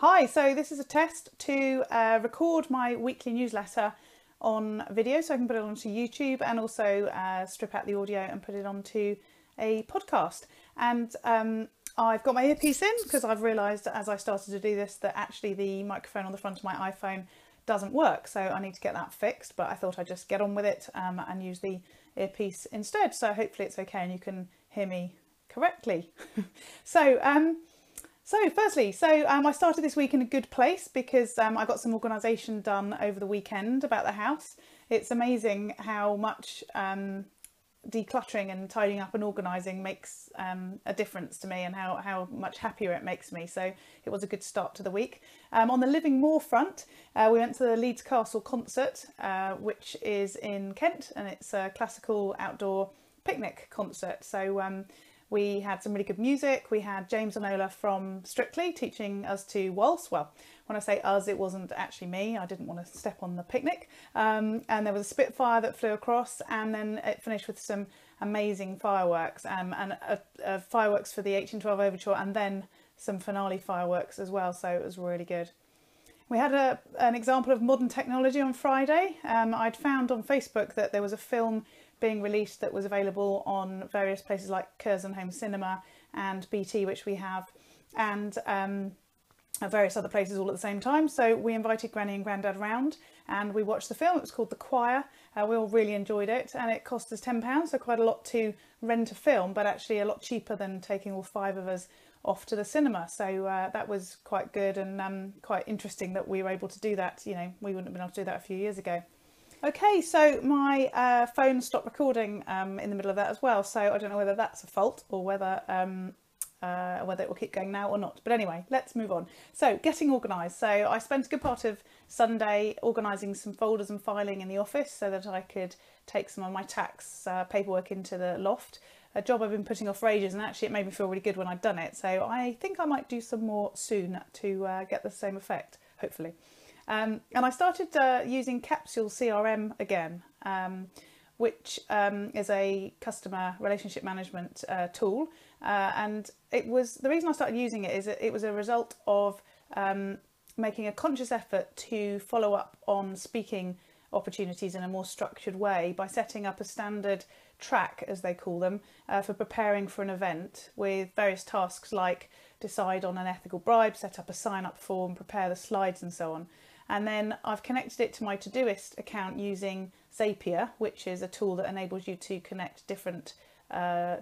Hi, so this is a test to record my weekly newsletter on video so I can put it onto YouTube and also strip out the audio and put it onto a podcast. And I've got my earpiece in because I've realised as I started to do this that actually the microphone on the front of my iPhone doesn't work, so I need to get that fixed, but I thought I'd just get on with it and use the earpiece instead, so hopefully it's okay and you can hear me correctly. So firstly, I started this week in a good place because I got some organisation done over the weekend about the house. It's amazing how much decluttering and tidying up and organising makes a difference to me and how much happier it makes me. So it was a good start to the week. On the Living More front, we went to the Leeds Castle concert, which is in Kent, and it's a classical outdoor picnic concert. So we had some really good music. We had James and Ola from Strictly teaching us to waltz. Well, when I say us, it wasn't actually me. I didn't want to step on the picnic. And there was a Spitfire that flew across, and then it finished with some amazing fireworks and fireworks for the 1812 Overture, and then some finale fireworks as well. So it was really good. We had an example of modern technology on Friday. I'd found on Facebook that there was a film being released that was available on various places like Curzon Home Cinema and BT, which we have, and various other places all at the same time. So we invited Granny and Grandad round and we watched the film. It was called The Choir. We all really enjoyed it, and it cost us £10, so quite a lot to rent a film, but actually a lot cheaper than taking all 5 of us off to the cinema. So that was quite good and quite interesting that we were able to do that. You know, we wouldn't have been able to do that a few years ago. Okay, so my phone stopped recording in the middle of that as well, so I don't know whether that's a fault or whether it will keep going now or not. But anyway, let's move on. So, getting organised. So I spent a good part of Sunday organising some folders and filing in the office so that I could take some of my tax paperwork into the loft. A job I've been putting off for ages, and actually it made me feel really good when I'd done it. So I think I might do some more soon to get the same effect, hopefully. And I started using Capsule CRM again, which is a customer relationship management tool. And it was the reason I started using it is that it was a result of making a conscious effort to follow up on speaking opportunities in a more structured way by setting up a standard track, as they call them, for preparing for an event with various tasks like decide on an ethical bribe, set up a sign-up form, prepare the slides and so on. And then I've connected it to my Todoist account using Zapier, which is a tool that enables you to connect different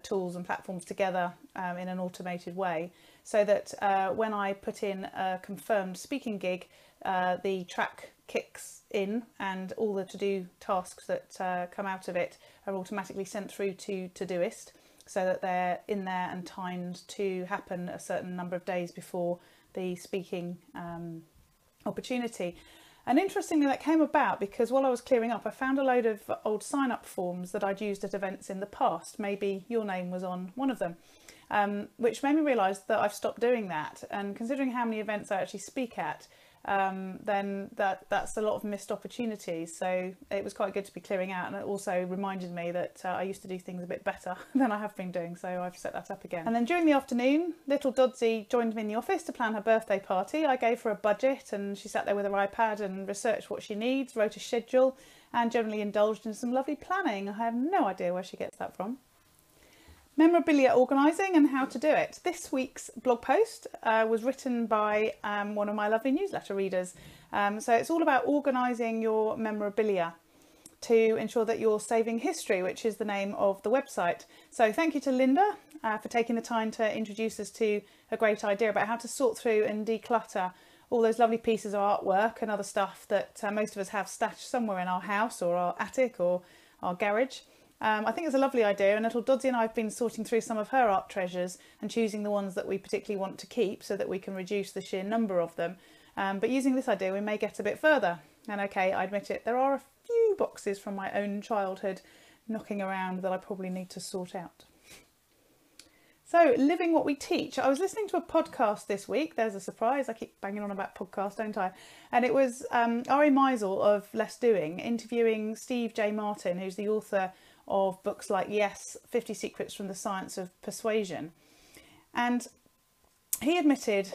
tools and platforms together in an automated way, so that when I put in a confirmed speaking gig, the track kicks in and all the to-do tasks that come out of it are automatically sent through to Todoist, so that they're in there and timed to happen a certain number of days before the speaking opportunity. And interestingly, that came about because while I was clearing up, I found a load of old sign-up forms that I'd used at events in the past. Maybe your name was on one of them, which made me realise that I've stopped doing that. And considering how many events I actually speak at, then that's a lot of missed opportunities. So it was quite good to be clearing out, and it also reminded me that I used to do things a bit better than I have been doing, so I've set that up again. And then during the afternoon, little Doddsy joined me in the office to plan her birthday party. I gave her a budget and she sat there with her iPad and researched what she needs, wrote a schedule, and generally indulged in some lovely planning. I have no idea where she gets that from. Memorabilia organising and how to do it. This week's blog post was written by one of my lovely newsletter readers. So it's all about organising your memorabilia to ensure that you're saving history, which is the name of the website. So thank you to Linda for taking the time to introduce us to a great idea about how to sort through and declutter all those lovely pieces of artwork and other stuff that most of us have stashed somewhere in our house or our attic or our garage. I think it's a lovely idea, and little Doddsy and I have been sorting through some of her art treasures and choosing the ones that we particularly want to keep so that we can reduce the sheer number of them. But using this idea, we may get a bit further. And okay, I admit it, there are a few boxes from my own childhood knocking around that I probably need to sort out. So, living what we teach. I was listening to a podcast this week. There's a surprise. I keep banging on about podcasts, don't I? And it was Ari Meisel of Less Doing interviewing Steve J. Martin, who's the author of books like Yes, 50 Secrets from the Science of Persuasion. And he admitted,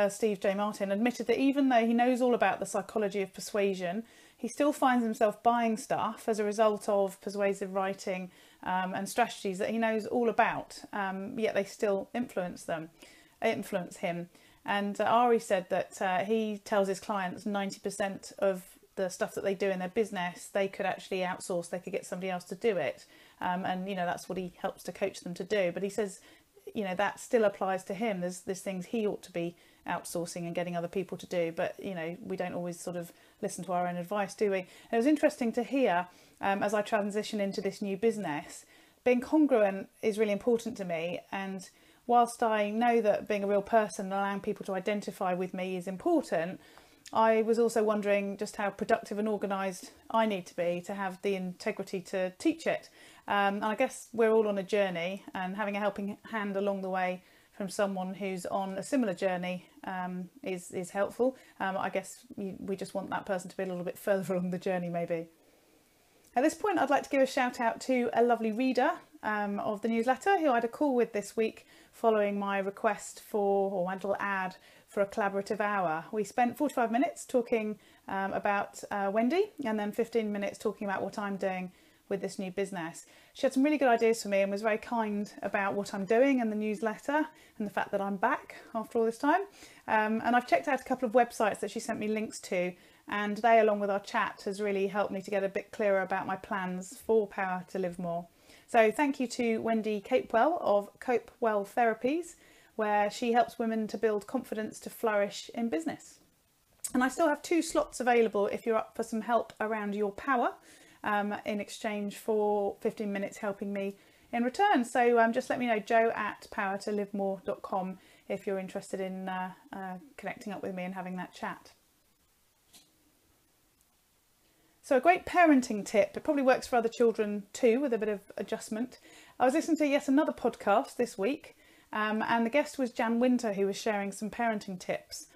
Steve J. Martin admitted that even though he knows all about the psychology of persuasion, he still finds himself buying stuff as a result of persuasive writing and strategies that he knows all about, yet they still influence him. And Ari said that he tells his clients 90% of the stuff that they do in their business, they could actually outsource, they could get somebody else to do it. And, that's what he helps to coach them to do. But he says, that still applies to him. There's things he ought to be outsourcing and getting other people to do. But, we don't always sort of listen to our own advice, do we? And it was interesting to hear, as I transition into this new business, being congruent is really important to me. And whilst I know that being a real person and allowing people to identify with me is important, I was also wondering just how productive and organised I need to be to have the integrity to teach it. And I guess we're all on a journey, and having a helping hand along the way from someone who's on a similar journey is helpful. I guess we just want that person to be a little bit further along the journey maybe. At this point, I'd like to give a shout out to a lovely reader of the newsletter who I had a call with this week following my request or my little ad for a collaborative hour. We spent 45 minutes talking about Wendy, and then 15 minutes talking about what I'm doing with this new business. She had some really good ideas for me and was very kind about what I'm doing and the newsletter and the fact that I'm back after all this time. And I've checked out a couple of websites that she sent me links to, and they, along with our chat, has really helped me to get a bit clearer about my plans for Power to Live More. So thank you to Wendy Capewell of Copewell Therapies, where she helps women to build confidence to flourish in business. And I still have 2 slots available if you're up for some help around your power, in exchange for 15 minutes helping me in return. So just let me know, joe@powertolivemore.com, if you're interested in connecting up with me and having that chat. So a great parenting tip, it probably works for other children too, with a bit of adjustment. I was listening to yet another podcast this week, and the guest was Jan Winter, who was sharing some parenting tips.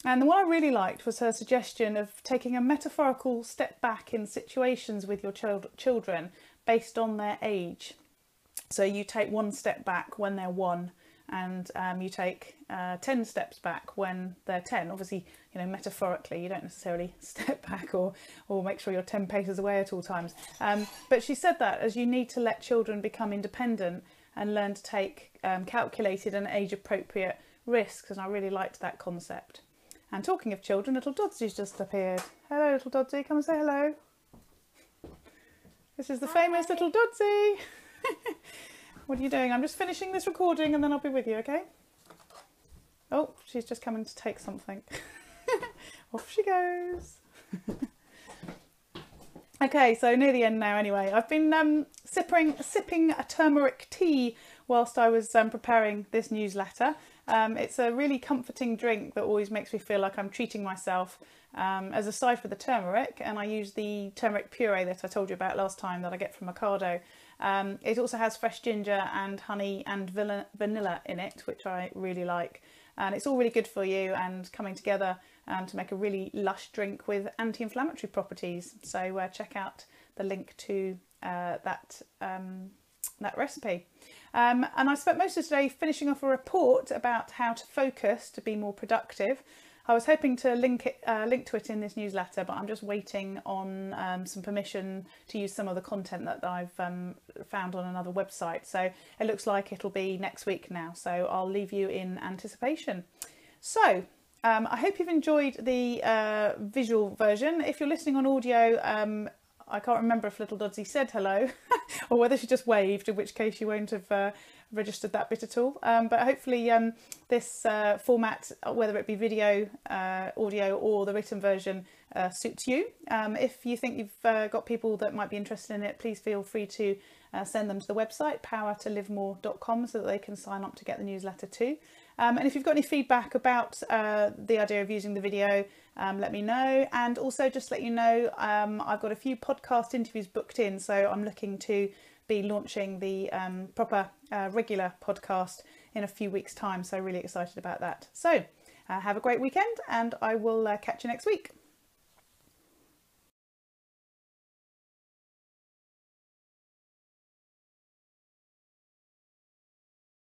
And the one I really liked was her suggestion of taking a metaphorical step back in situations with your children based on their age. So you take 1 step back when they're 1, and you take 10 steps back when they're 10. Obviously, metaphorically, you don't necessarily step back or make sure you're 10 paces away at all times. But she said that as you need to let children become independent and learn to take calculated and age-appropriate risks, and I really liked that concept. And talking of children, little Dodsy's just appeared. Hello, little Dodsy, come and say hello. This is the famous little Dodsy. What are you doing? I'm just finishing this recording and then I'll be with you, okay? Oh, she's just coming to take something. Off she goes. Okay, so near the end now anyway. I've been sipping a turmeric tea whilst I was preparing this newsletter. It's a really comforting drink that always makes me feel like I'm treating myself, as aside for the turmeric, and I use the turmeric puree that I told you about last time that I get from Ocado. It also has fresh ginger and honey and vanilla in it, which I really like. And it's all really good for you and coming together to make a really lush drink with anti-inflammatory properties. So check out the link to that recipe. And I spent most of today finishing off a report about how to focus to be more productive. I was hoping to link to it in this newsletter, but I'm just waiting on some permission to use some of the content that I've found on another website. So it looks like it'll be next week now. So I'll leave you in anticipation. So I hope you've enjoyed the visual version. If you're listening on audio, I can't remember if little Dodsy said hello or whether she just waved, in which case you won't have registered that bit at all. But hopefully this format, whether it be video, audio or the written version, suits you. If you think you've got people that might be interested in it, please feel free to send them to the website powertolivemore.com so that they can sign up to get the newsletter too. And if you've got any feedback about the idea of using the video, let me know. And also just let you know, I've got a few podcast interviews booked in, so I'm looking to be launching the proper regular podcast in a few weeks' time. So really excited about that. So have a great weekend, and I will catch you next week.